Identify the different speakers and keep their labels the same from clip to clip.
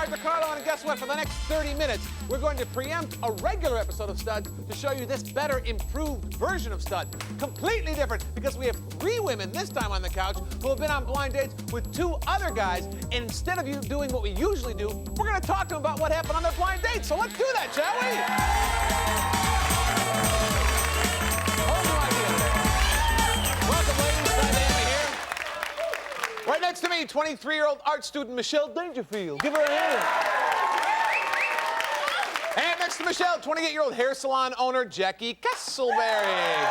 Speaker 1: Mark DiCarlo, and guess what? For the next 30 minutes, we're going to preempt a regular episode of Studs to show you this better, improved version of Studs. Completely different, because we have 3 women this time on the couch who have been on blind dates with 2 other guys. And instead of you doing what we usually do, we're going to talk to them about what happened on their blind date. So let's do that, shall we? Welcome, ladies. Glad to have you here. Right next to me, 23-year-old art student Michelle Dangerfield. Give her a hand. And next to Michelle, 28-year-old hair salon owner Jackie Castleberry.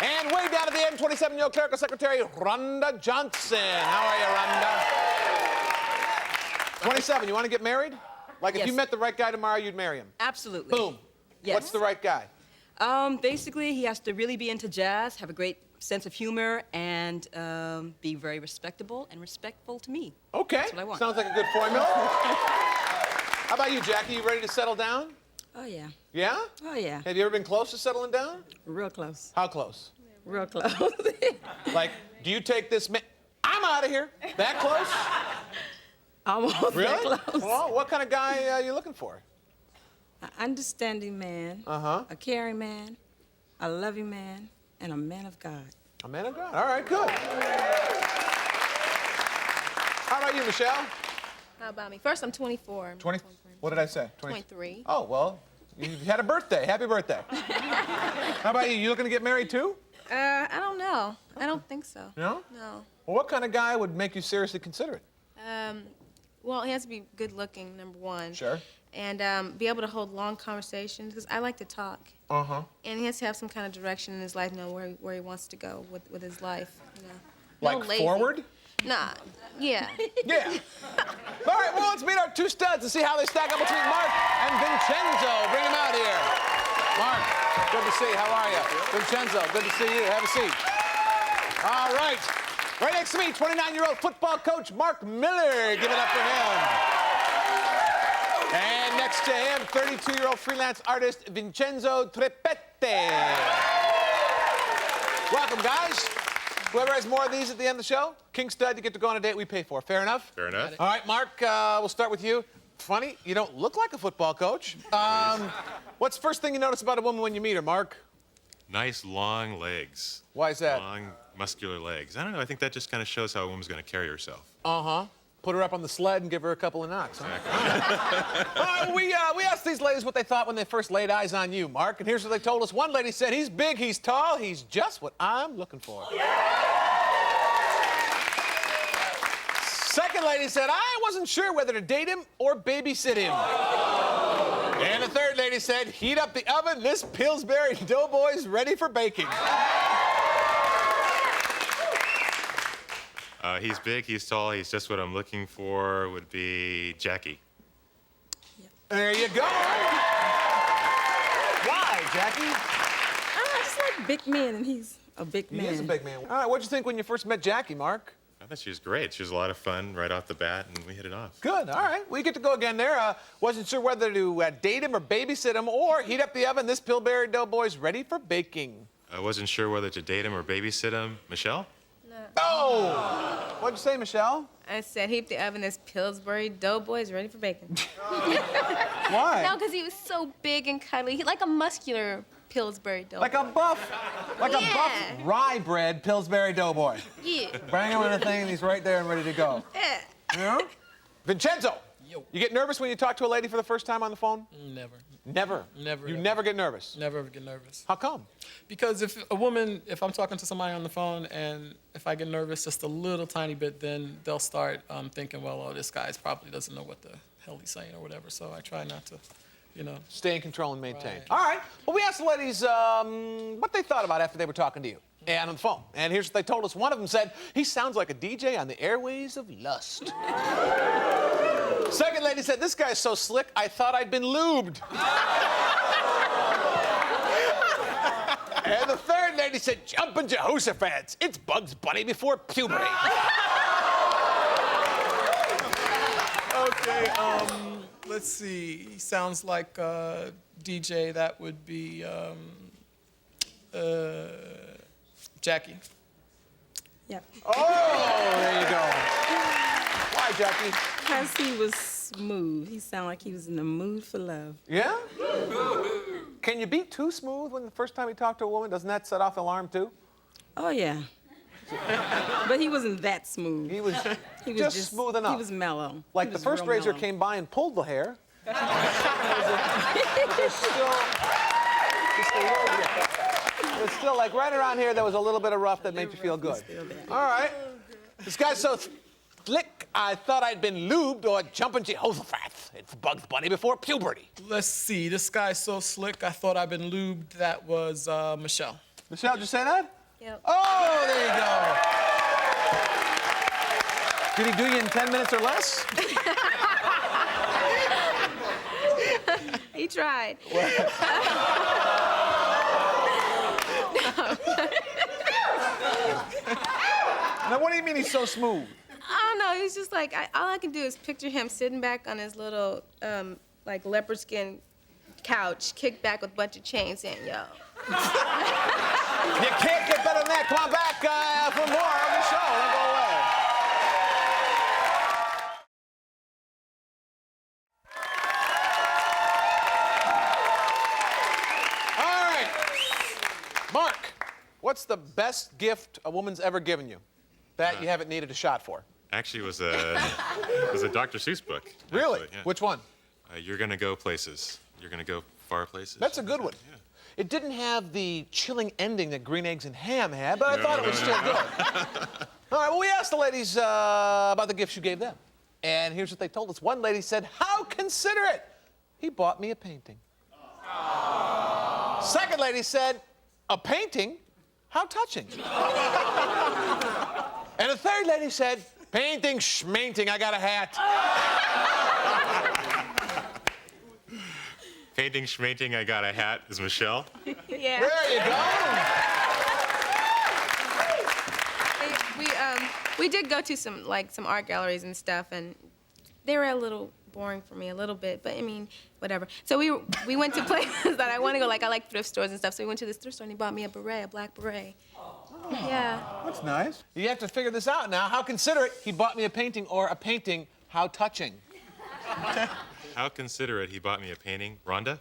Speaker 1: And way down at the end, 27-year-old clerical secretary Rhonda Johnson. How are you, Rhonda? 27. You want to get married? Like, if you met the right guy tomorrow, you'd marry him?
Speaker 2: Absolutely.
Speaker 1: Boom.
Speaker 2: Yes.
Speaker 1: What's the right guy?
Speaker 2: Basically, he has to really be into jazz, have a great sense of humor, and be very respectable and respectful to me.
Speaker 1: Okay.
Speaker 2: That's what I want.
Speaker 1: Sounds like a good formula. How about you, Jackie? You ready to settle down?
Speaker 3: Oh, yeah.
Speaker 1: Yeah?
Speaker 3: Oh, yeah.
Speaker 1: Have you ever been close to settling down?
Speaker 3: Real close.
Speaker 1: How close?
Speaker 3: Real close.
Speaker 1: Like, do you take this man? I'm out of here. That close?
Speaker 3: Almost
Speaker 1: Really?
Speaker 3: that close.
Speaker 1: Well, what kind of guy are you looking for?
Speaker 3: An understanding man,
Speaker 1: Uh-huh.
Speaker 3: a caring man, a loving man, and a man of God.
Speaker 1: A man of God. All right, good. How about you, Michelle?
Speaker 4: How about me? First, I'm 24.
Speaker 1: 20. What did I say?
Speaker 4: 23.
Speaker 1: Oh, well, you had a birthday. Happy birthday. How about you? You looking to get married too?
Speaker 4: I don't know. I don't think so.
Speaker 1: No?
Speaker 4: No.
Speaker 1: Well, what kind of guy would make you seriously consider it?
Speaker 4: Well, he has to be good looking, number one.
Speaker 1: Sure.
Speaker 4: And be able to hold long conversations, because I like to talk.
Speaker 1: Uh-huh.
Speaker 4: And he has to have some kind of direction in his life, know where he wants to go with his life. You know.
Speaker 1: Like
Speaker 4: No lazy.
Speaker 1: forward?
Speaker 4: Nah. Yeah.
Speaker 1: Yeah. All right, well, let's meet our 2 studs and see how they stack up between Mark and Vincenzo. Bring him out here. Mark, good to see you. How are you? Vincenzo, good to see you. Have a seat. All right. Right next to me, 29-year-old football coach Mark Miller. Give it up for him. And next to him, 32-year-old freelance artist Vincenzo Trepette. Welcome, guys. Whoever has more of these at the end of the show, King Stud, you get to go on a date we pay for. Fair enough?
Speaker 5: Fair enough.
Speaker 1: All right, Mark, we'll start with you. Funny, you don't look like a football coach. What's the first thing you notice about a woman when you meet her, Mark?
Speaker 5: Nice long legs.
Speaker 1: Why is that?
Speaker 5: Long, muscular legs. I don't know. I think that just kind of shows how a woman's going to carry herself.
Speaker 1: Uh-huh. Put her up on the sled and give her a couple of knocks. Huh? We asked these ladies what they thought when they first laid eyes on you, Mark, and here's what they told us. One lady said, he's big, he's tall, he's just what I'm looking for. Second lady said, I wasn't sure whether to date him or babysit him. And the third lady said, heat up the oven, this Pillsbury Doughboy's ready for baking.
Speaker 5: He's big, he's tall, he's just what I'm looking for, would be Jackie.
Speaker 1: There you go. Why, Jackie?
Speaker 3: I just like big men, and he's a big man.
Speaker 1: He is a big man. All right, what'd you think when you first met Jackie, Mark?
Speaker 5: I thought she was great. She was a lot of fun right off the bat, and we hit it off.
Speaker 1: Good, all right. We get to go again there. Wasn't sure whether to date him or babysit him or heat up the oven. This Pillsbury Doughboy's ready for baking.
Speaker 5: I wasn't sure whether to date him or babysit him. Michelle?
Speaker 4: No.
Speaker 1: Oh! What'd you say, Michelle?
Speaker 4: I said, heat the oven, this Pillsbury Doughboy's ready for bacon.
Speaker 1: Why?
Speaker 4: No, because he was so big and cuddly. Like a muscular Pillsbury Doughboy.
Speaker 1: Like a buff rye bread Pillsbury Doughboy.
Speaker 4: Yeah.
Speaker 1: Bring him in a thing and he's right there and ready to go.
Speaker 4: Yeah.
Speaker 1: You know? Vincenzo!
Speaker 6: Yo.
Speaker 1: You get nervous when you talk to a lady for the first time on the phone?
Speaker 6: Never.
Speaker 1: Never?
Speaker 6: Never.
Speaker 1: You
Speaker 6: ever.
Speaker 1: never get nervous?
Speaker 6: Never ever get nervous.
Speaker 1: How come?
Speaker 6: Because if I'm talking to somebody on the phone and if I get nervous just a little tiny bit, then they'll start thinking, well, oh, this guy probably doesn't know what the hell he's saying or whatever. So I try not to, you know.
Speaker 1: Stay in control and maintain.
Speaker 6: Right.
Speaker 1: All right. Well, we asked the ladies what they thought about after they were talking to you and on the phone. And here's what they told us. One of them said, he sounds like a DJ on the airways of lust. Second lady said, this guy's so slick, I thought I'd been lubed. And the third lady said, jumping Jehoshaphat, it's Bugs Bunny before puberty.
Speaker 6: Okay, let's see. He sounds like a DJ. That would be Jackie.
Speaker 3: Yep.
Speaker 1: Oh, there you go. Why, Why, Jackie?
Speaker 3: Because he was smooth. He sounded like he was in the mood for love.
Speaker 1: Yeah? Can you be too smooth when the first time you talk to a woman? Doesn't that set off the alarm, too?
Speaker 3: Oh, yeah. But he wasn't that smooth.
Speaker 1: He was
Speaker 3: He was
Speaker 1: just smooth enough.
Speaker 3: He was mellow.
Speaker 1: Like
Speaker 3: He
Speaker 1: the
Speaker 3: was
Speaker 1: first
Speaker 3: real
Speaker 1: razor
Speaker 3: mellow.
Speaker 1: came by and pulled the hair. It was still like right around here, there was a little bit of rough that made you feel good. All right. This guy's so slick, I thought I'd been lubed or jumping Jehoshaphat. It's Bugs Bunny before puberty.
Speaker 6: Let's see. This guy's so slick. I thought I'd been lubed. That was Michelle.
Speaker 1: Michelle, did you say that?
Speaker 4: Yep.
Speaker 1: Oh, there you go. Did he do you in 10 minutes or less?
Speaker 4: He tried.
Speaker 1: Now, what do you mean he's so smooth?
Speaker 4: I don't know. He's just like, all I can do is picture him sitting back on his little, like, leopard skin couch, kicked back with a bunch of chains saying, yo.
Speaker 1: You can't get better than that. Come on back for more of the show. Don't go away. All right. Mark, what's the best gift a woman's ever given you that you haven't needed a shot for?
Speaker 5: Actually, it was a Dr. Seuss book.
Speaker 1: Really?
Speaker 5: Actually, yeah.
Speaker 1: Which one?
Speaker 5: You're gonna go places. You're gonna go far places.
Speaker 1: That's a good one.
Speaker 5: Yeah.
Speaker 1: It didn't have the chilling ending that Green Eggs and Ham had, but I thought it was still good. All right, well, we asked the ladies about the gifts you gave them. And here's what they told us. One lady said, "How considerate! He bought me a painting." Second lady said, "A painting? How touching." And a third lady said, "Painting, schmainting, I got a hat."
Speaker 5: Painting, schmainting, I got a hat is Michelle.
Speaker 4: Yeah.
Speaker 1: There you go.
Speaker 4: We did go to some art galleries and stuff, and they were a little boring for me a little bit, but I mean, whatever. So we went to places that I want to go. Like I like thrift stores and stuff. So we went to this thrift store and he bought me a beret, a black beret. Yeah.
Speaker 1: That's nice. You have to figure this out now. How considerate, he bought me a painting, or a painting, how touching.
Speaker 5: How considerate, he bought me a painting. Rhonda?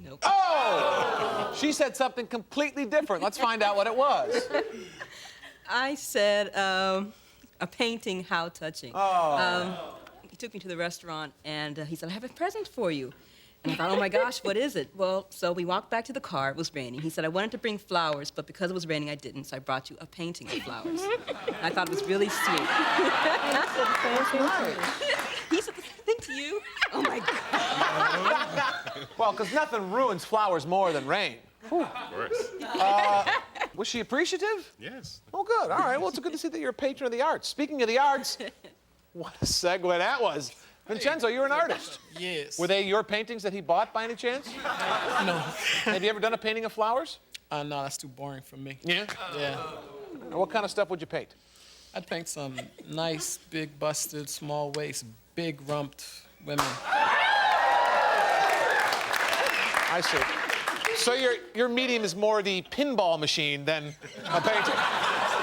Speaker 2: Nope.
Speaker 1: Oh! She said something completely different. Let's find out what it was.
Speaker 2: I said a painting, how touching.
Speaker 1: Oh.
Speaker 2: He took me to the restaurant, and he said, I have a present for you. And I thought, oh my gosh, what is it? Well, so we walked back to the car. It was raining. He said, I wanted to bring flowers, but because it was raining, I didn't. So I brought you a painting of flowers. And I thought it was really sweet. He said the same thing to you? Oh my God.
Speaker 1: Well, because nothing ruins flowers more than rain.
Speaker 5: Of course.
Speaker 1: Was she appreciative?
Speaker 5: Yes.
Speaker 1: Oh, good. All right. Well, it's good to see that you're a patron of the arts. Speaking of the arts, what a segue that was. Vincenzo, you're an artist.
Speaker 6: Yes.
Speaker 1: Were they your paintings that he bought by any chance?
Speaker 6: No.
Speaker 1: Have you ever done a painting of flowers?
Speaker 6: No, that's too boring for me.
Speaker 1: Yeah.
Speaker 6: Yeah.
Speaker 1: And what kind of stuff would you paint?
Speaker 6: I'd paint some nice, big busted, small waist, big rumped women.
Speaker 1: I see. So your medium is more the pinball machine than a painting.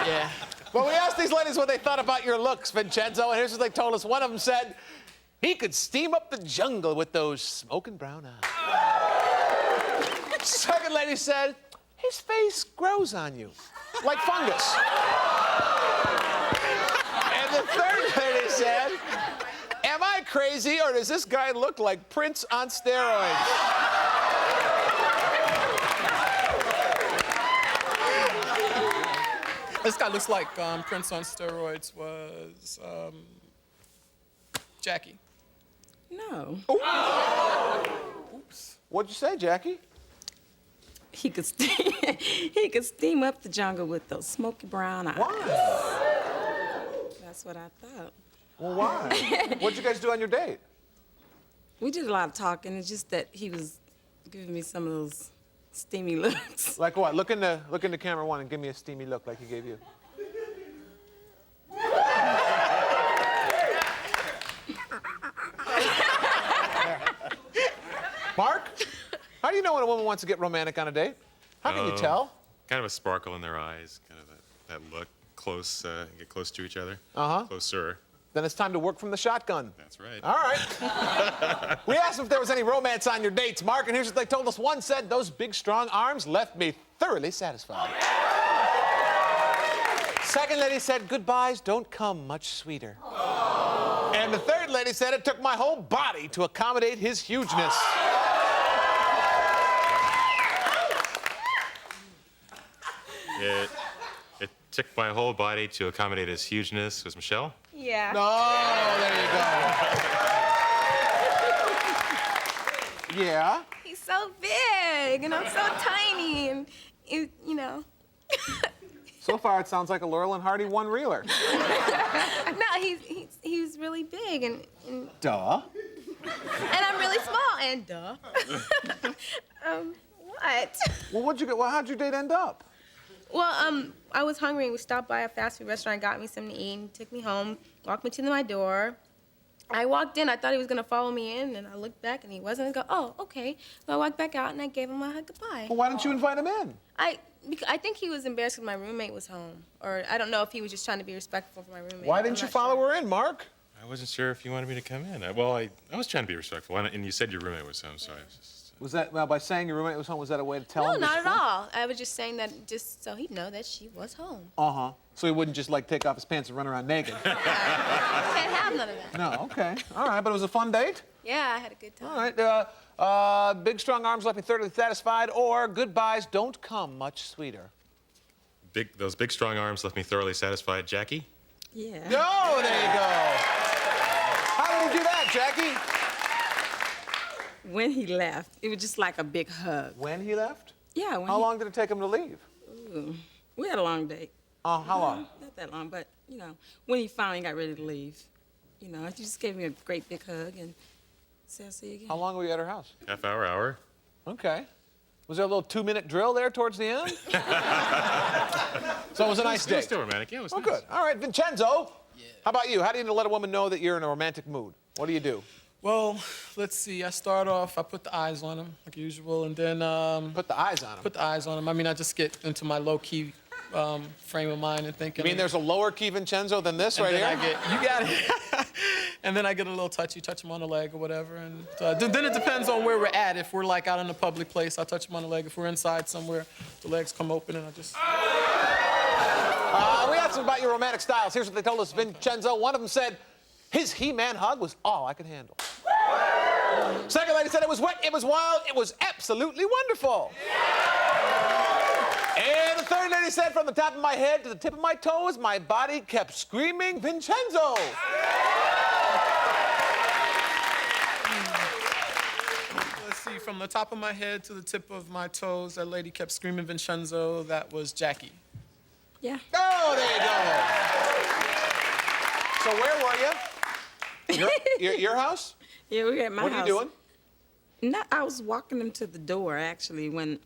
Speaker 6: Yeah.
Speaker 1: Well, we asked these ladies what they thought about your looks, Vincenzo, and here's what they told us. One of them said, he could steam up the jungle with those smoking brown eyes. Second lady said, his face grows on you, like fungus. And the third lady said, am I crazy, or does this guy look like Prince on steroids?
Speaker 6: This guy looks like Prince on steroids was Jackie.
Speaker 3: No.
Speaker 6: Oops.
Speaker 1: What'd you say, Jackie?
Speaker 3: He could steam up the jungle with those smoky brown eyes.
Speaker 1: Why?
Speaker 3: That's what I thought.
Speaker 1: Well, why? What'd you guys do on your date?
Speaker 3: We did a lot of talking. It's just that he was giving me some of those steamy looks.
Speaker 1: Like what? Look into camera one and give me a steamy look like he gave you. Mark, how do you know when a woman wants to get romantic on a date? How can you tell?
Speaker 5: Kind of a sparkle in their eyes, kind of that look, close, get close to each other.
Speaker 1: Uh-huh.
Speaker 5: Closer.
Speaker 1: Then it's time to work from the shotgun.
Speaker 5: That's right.
Speaker 1: All right. We asked if there was any romance on your dates, Mark, and here's what they told us. One said, those big, strong arms left me thoroughly satisfied. Second lady said, goodbyes don't come much sweeter. And the third lady said, it took my whole body to accommodate his hugeness.
Speaker 5: It took my whole body to accommodate his hugeness. Was Michelle?
Speaker 4: Yeah.
Speaker 1: Oh, there you go. Yeah?
Speaker 4: He's so big, and I'm so tiny, and you know.
Speaker 1: So far, it sounds like a Laurel and Hardy one-reeler.
Speaker 4: No, he's really big, and
Speaker 1: Duh.
Speaker 4: I'm really small, and duh. What?
Speaker 1: Well, how'd your date end up?
Speaker 4: Well, I was hungry, and we stopped by a fast food restaurant, got me something to eat, and took me home, walked me to my door. I walked in, I thought he was gonna follow me in, and I looked back, and he wasn't. I go, oh, okay. So I walked back out, and I gave him a hug goodbye.
Speaker 1: Well, why didn't you invite him in?
Speaker 4: I think he was embarrassed because my roommate was home, or I don't know if he was just trying to be respectful for my roommate.
Speaker 1: Why didn't you follow her in, Mark?
Speaker 5: I wasn't sure if you wanted me to come in. I was trying to be respectful, and you said your roommate was home, so I was just...
Speaker 1: Was that, well, by saying your roommate was home, was that a way to tell
Speaker 4: No,
Speaker 1: him?
Speaker 4: not at all. I was just saying that just so he'd know that she was home.
Speaker 1: Uh-huh. So he wouldn't just, like, take off his pants and run around naked?
Speaker 4: Can't have none of that.
Speaker 1: No, okay. All right, but it was a fun date?
Speaker 4: Yeah, I had a good time.
Speaker 1: All right. Big, strong arms left me thoroughly satisfied, or goodbyes don't come much sweeter.
Speaker 5: Those big, strong arms left me thoroughly satisfied. Jackie?
Speaker 3: Yeah.
Speaker 1: Oh, there you go. How did he do that, Jackie?
Speaker 3: When he left, it was just like a big hug.
Speaker 1: When he left?
Speaker 3: Yeah.
Speaker 1: How long did it take him to leave?
Speaker 3: We had a long date.
Speaker 1: Oh, how long?
Speaker 3: Not that long, but, you know, when he finally got ready to leave, you know, he just gave me a great big hug and said, I'll see you again.
Speaker 1: How long were you at her house?
Speaker 5: Half hour.
Speaker 1: Okay. Was there a little 2-minute drill there towards the end? So it was a nice
Speaker 5: It was
Speaker 1: date.
Speaker 5: still romantic. Yeah, it was
Speaker 1: Oh,
Speaker 5: nice.
Speaker 1: good. All right, Vincenzo. Yeah. How about you? How do you let a woman know that you're in a romantic mood? What do you do?
Speaker 6: Well, let's see. I start off, I put the eyes on him, like usual, and then...
Speaker 1: Put the eyes on him.
Speaker 6: Put the eyes on him. I mean, I just get into my low-key frame of mind and thinking...
Speaker 1: You mean there's a lower key Vincenzo than this right here?
Speaker 6: You got it. And then I get a little touchy, touch him on the leg or whatever. And then it depends on where we're at. If we're, like, out in a public place, I touch him on the leg. If we're inside somewhere, the legs come open and I just...
Speaker 1: We asked them about your romantic styles. Here's what they told us, Vincenzo. One of them said, his He-Man hug was all I could handle. Second lady said it was wet, it was wild, it was absolutely wonderful. And the third lady said, from the top of my head to the tip of my toes, my body kept screaming, Vincenzo.
Speaker 6: Let's see, from the top of my head to the tip of my toes, that lady kept screaming Vincenzo. That was Jackie.
Speaker 3: Yeah.
Speaker 1: Oh, there you go. So where were you? Your house?
Speaker 3: Yeah, we were at my house.
Speaker 1: What are you doing?
Speaker 3: No, I was walking him to the door, actually, when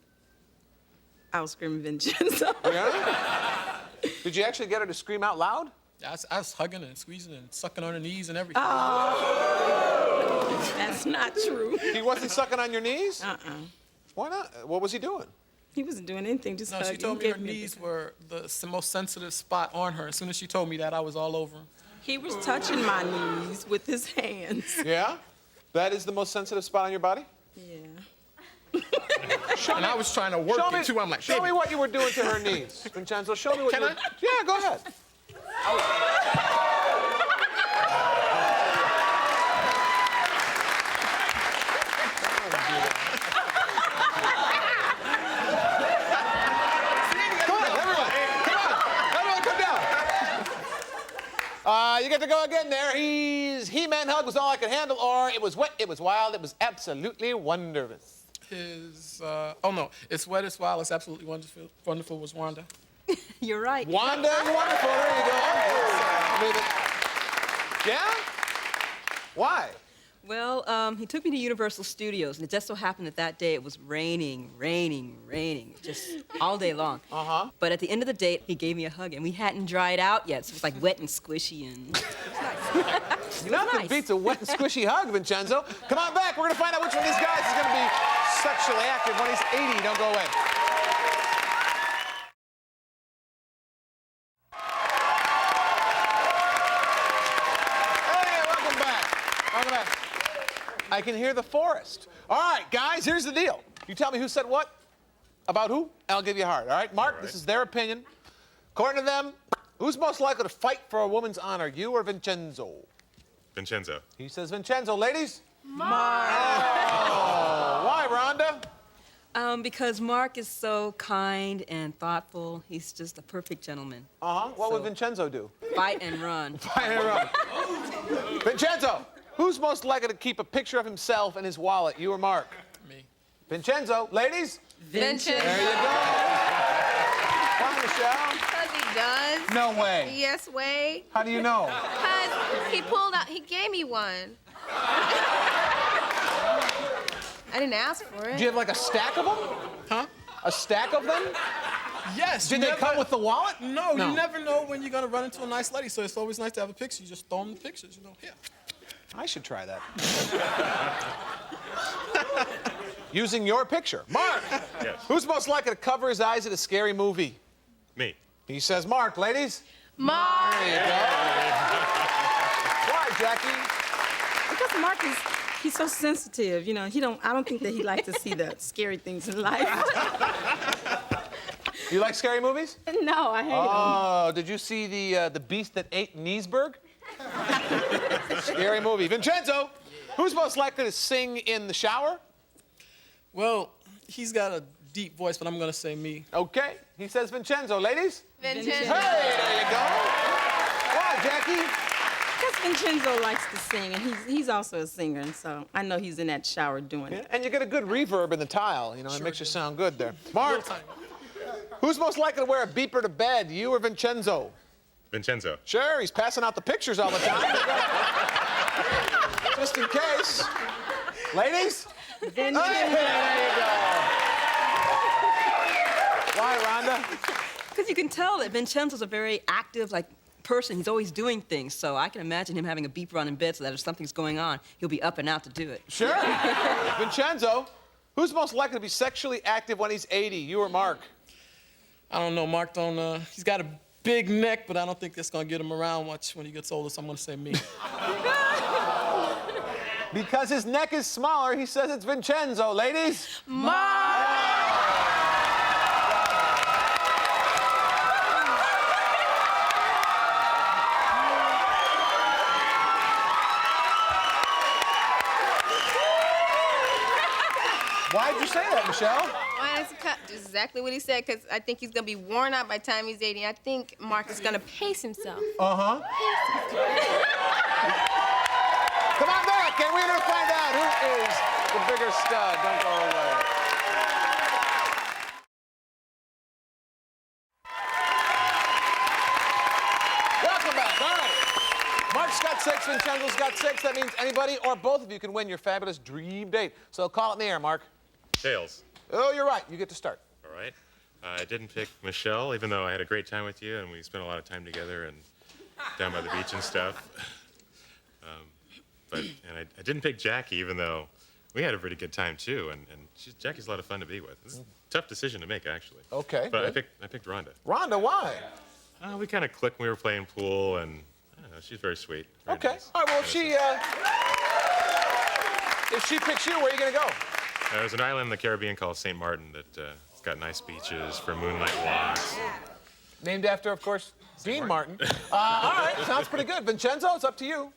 Speaker 3: I was screaming Vincenzo.
Speaker 1: Yeah? Did you actually get her to scream out loud?
Speaker 6: I was hugging and squeezing and sucking on her knees and everything.
Speaker 3: Oh, that's not true.
Speaker 1: He wasn't sucking on your knees?
Speaker 3: Uh-uh.
Speaker 1: Why not? What was he doing?
Speaker 3: He wasn't doing anything, just
Speaker 6: No,
Speaker 3: hugging.
Speaker 6: she told me her knees were the most sensitive spot on her. As soon as she told me that, I was all over him.
Speaker 3: He was touching my knees with his hands.
Speaker 1: Yeah? That is the most sensitive spot on your body?
Speaker 3: Yeah.
Speaker 6: And I was trying to work it, too. I'm like,
Speaker 1: show me what you were doing to her knees. Vincenzo, show me what
Speaker 6: Can
Speaker 1: you
Speaker 6: I?
Speaker 1: were... Yeah, go ahead. You get to go again there. He-Man hug was all I could handle, or it was wet, it was wild, it was absolutely wonderful.
Speaker 6: Oh no, it's wet, it's wild, it's absolutely wonderful. Wonderful was Wanda.
Speaker 2: You're right.
Speaker 1: Wanda and wonderful, there you go. I mean, yeah? Why?
Speaker 2: Well, he took me to Universal Studios, and it just so happened that day it was raining, just all day long.
Speaker 1: Uh-huh.
Speaker 2: But at the end of the date, he gave me a hug, and we hadn't dried out yet, so it was like wet and squishy, and it was nice.
Speaker 1: Nothing beats a wet and squishy hug, Vincenzo. Come on back. We're going to find out which one of these guys is going to be sexually active when he's 80. Don't go away. I can hear the forest. All right, guys, here's the deal. You tell me who said what about who, and I'll give you a heart. All right, Mark,
Speaker 5: All right.
Speaker 1: This is their opinion. According to them, who's most likely to fight for a woman's honor, you or Vincenzo?
Speaker 5: Vincenzo.
Speaker 1: He says Vincenzo. Ladies? Mark. Oh, why, Rhonda?
Speaker 2: Because Mark is so kind and thoughtful. He's just a perfect gentleman.
Speaker 1: Uh-huh. What would
Speaker 2: So-
Speaker 1: Vincenzo do?
Speaker 2: Fight and run.
Speaker 1: Vincenzo, who's most likely to keep a picture of himself in his wallet, you or Mark?
Speaker 6: Me.
Speaker 1: Vincenzo. Ladies?
Speaker 4: Vincenzo.
Speaker 1: There you go. Why, Michelle?
Speaker 4: Because he does.
Speaker 1: No way.
Speaker 4: Yes, way.
Speaker 1: How do you know?
Speaker 4: Because he pulled out, he gave me one. I didn't ask for
Speaker 1: Do
Speaker 4: it.
Speaker 1: you have like a stack of them?
Speaker 6: Huh?
Speaker 1: A stack of them?
Speaker 6: Yes.
Speaker 1: Did
Speaker 6: you
Speaker 1: they
Speaker 6: never-
Speaker 1: come with the wallet?
Speaker 6: No, you never know when you're gonna run into a nice lady, so it's always nice to have a picture. You just throw them the pictures, Here.
Speaker 1: I should try that. Using your picture. Mark,
Speaker 5: Yes.
Speaker 1: who's most likely to cover his eyes at a scary movie?
Speaker 5: Me.
Speaker 1: He says Mark. Ladies?
Speaker 4: Mark.
Speaker 1: There you go. Why, Jackie?
Speaker 3: Because Mark he's so sensitive, I don't think that he likes to see the scary things in life.
Speaker 1: You like scary movies?
Speaker 3: No, I hate him.
Speaker 1: Oh, did you see the beast that ate Niesberg? Scary movie. Vincenzo, who's most likely to sing in the shower?
Speaker 6: Well, he's got a deep voice, but I'm gonna say me.
Speaker 1: Okay. He says Vincenzo. Ladies?
Speaker 4: Vincenzo.
Speaker 1: Hey, there you go. Why, Jackie?
Speaker 3: Because Vincenzo likes to sing, and he's also a singer, and so I know he's in that shower doing it.
Speaker 1: And you get a good reverb in the tile. It makes you sound good there. Mark,
Speaker 6: Real time.
Speaker 1: who's most likely to wear a beeper to bed, you or Vincenzo?
Speaker 5: Vincenzo.
Speaker 1: Sure, he's passing out the pictures all the time. Just in case. Ladies? Hey, there you go. Why, Rhonda?
Speaker 2: Because you can tell that Vincenzo's a very active, person. He's always doing things. So I can imagine him having a beeper on in bed so that if something's going on, he'll be up and out to do it.
Speaker 1: Sure. Vincenzo, who's most likely to be sexually active when he's 80, you or Mark?
Speaker 6: I don't know. Mark he's got a big neck, but I don't think that's gonna get him around much when he gets older, so I'm gonna say me.
Speaker 1: Because his neck is smaller, he says it's Vincenzo. Ladies? Why'd you say that, Michelle?
Speaker 4: Why is it exactly what he said? Because I think he's gonna be worn out by the time he's 80. I think Mark is gonna pace himself.
Speaker 1: Uh-huh. Come on back, and we're gonna find out who is the bigger stud. Don't go away. Welcome back. All right. Mark's got 6, Vincenzo's got 6. That means anybody or both of you can win your fabulous dream date. So call it in the air, Mark.
Speaker 5: Tails.
Speaker 1: Oh, you're right. You get to start.
Speaker 5: All right. I didn't pick Michelle, even though I had a great time with you and we spent a lot of time together and down by the beach and stuff. I didn't pick Jackie, even though we had a pretty good time too, and Jackie's a lot of fun to be with. It's a tough decision to make, actually.
Speaker 1: Okay.
Speaker 5: But
Speaker 1: good.
Speaker 5: I picked Rhonda.
Speaker 1: Rhonda, why?
Speaker 5: We kind of clicked when we were playing pool, and I don't know, she's very sweet. Very
Speaker 1: Okay.
Speaker 5: nice.
Speaker 1: All right, well,
Speaker 5: Innocent.
Speaker 1: if she picks you, where are you going to go?
Speaker 5: There's an island in the Caribbean called St. Martin that it's got nice beaches for moonlight walks.
Speaker 1: Named after, of course, Dean Martin. All right, sounds pretty good. Vincenzo, it's up to you.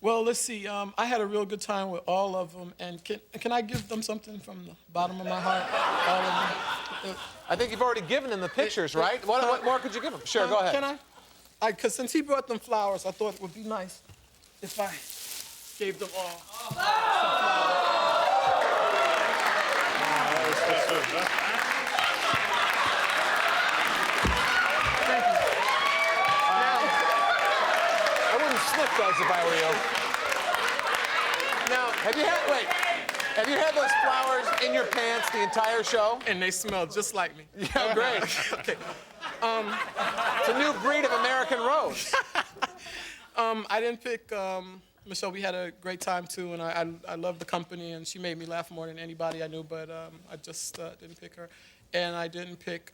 Speaker 6: Well, let's see. I had a real good time with all of them, and can I give them something from the bottom of my heart? All of them.
Speaker 1: I think you've already given him the pictures, right? What more could you give him? Sure, go ahead.
Speaker 6: Can I? Because since he brought them flowers, I thought it would be nice if I gave them all some flowers. Thank you.
Speaker 1: I wouldn't sniff those if I were you. Now, have you had those flowers in your pants the entire show?
Speaker 6: And they smell just like me.
Speaker 1: Yeah, great.
Speaker 6: Okay.
Speaker 1: It's a new breed of American rose.
Speaker 6: I didn't pick Michelle. We had a great time too, and I love the company, and she made me laugh more than anybody I knew. But I just didn't pick her, and I didn't pick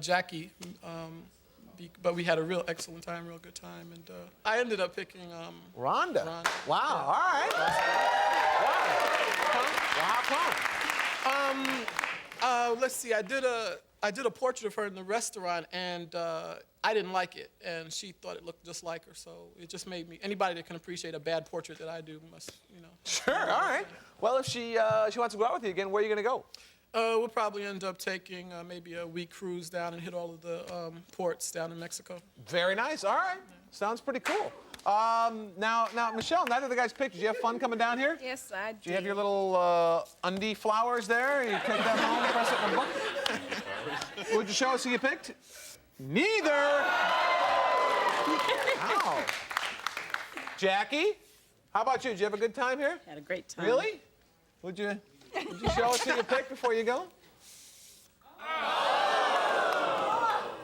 Speaker 6: Jackie but we had a real excellent time, real good time, and I ended up picking
Speaker 1: Rhonda.
Speaker 6: Rhonda.
Speaker 1: Wow.
Speaker 6: Yeah.
Speaker 1: All right. Wow. Well, how come?
Speaker 6: Let's see. I did a portrait of her in the restaurant, and I didn't like it, and she thought it looked just like her. So it just made me. Anybody that can appreciate a bad portrait that I do must, you know.
Speaker 1: Sure. All right. Well, if she wants to go out with you again, where are you going to go?
Speaker 6: We'll probably end up taking maybe a week cruise down and hit all of the ports down in Mexico.
Speaker 1: Very nice. All right. Sounds pretty cool. Now, Michelle, neither of the guys picked. Did you have fun coming down here?
Speaker 4: Yes, I did.
Speaker 1: Do you have your little undie flowers there? You take that home, press it in a book? Would you show us who you picked? Neither. Wow. Jackie, how about you? Did you have a good time here?
Speaker 7: Had a great time.
Speaker 1: Really? Would you show us who you picked before you go?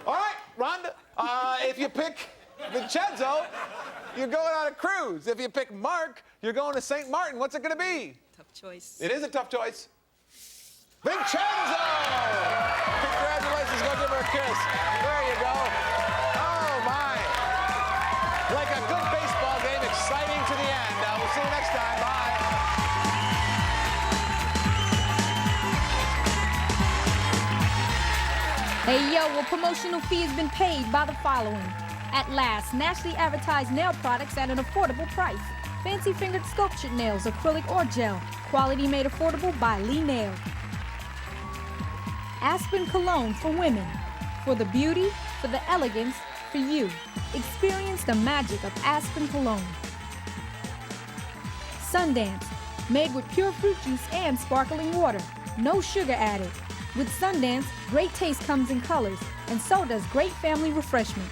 Speaker 1: All right, Rhonda. If you pick Vincenzo, you're going on a cruise. If you pick Mark, you're going to St. Martin. What's it going to be?
Speaker 2: Tough choice.
Speaker 1: It is a tough choice. Vincenzo! Congratulations. Go give her a kiss. There you go. Oh, my. Like a good baseball game, exciting to the end. We'll see you next time. Bye.
Speaker 8: Hey yo, a promotional fee has been paid by the following. At last, nationally advertised nail products at an affordable price. Fancy fingered sculptured nails, acrylic or gel. Quality made affordable by Lee Nail. Aspen Cologne for women. For the beauty, for the elegance, for you. Experience the magic of Aspen Cologne. Sundance, made with pure fruit juice and sparkling water. No sugar added. With Sundance, great taste comes in colors, and so does great family refreshment.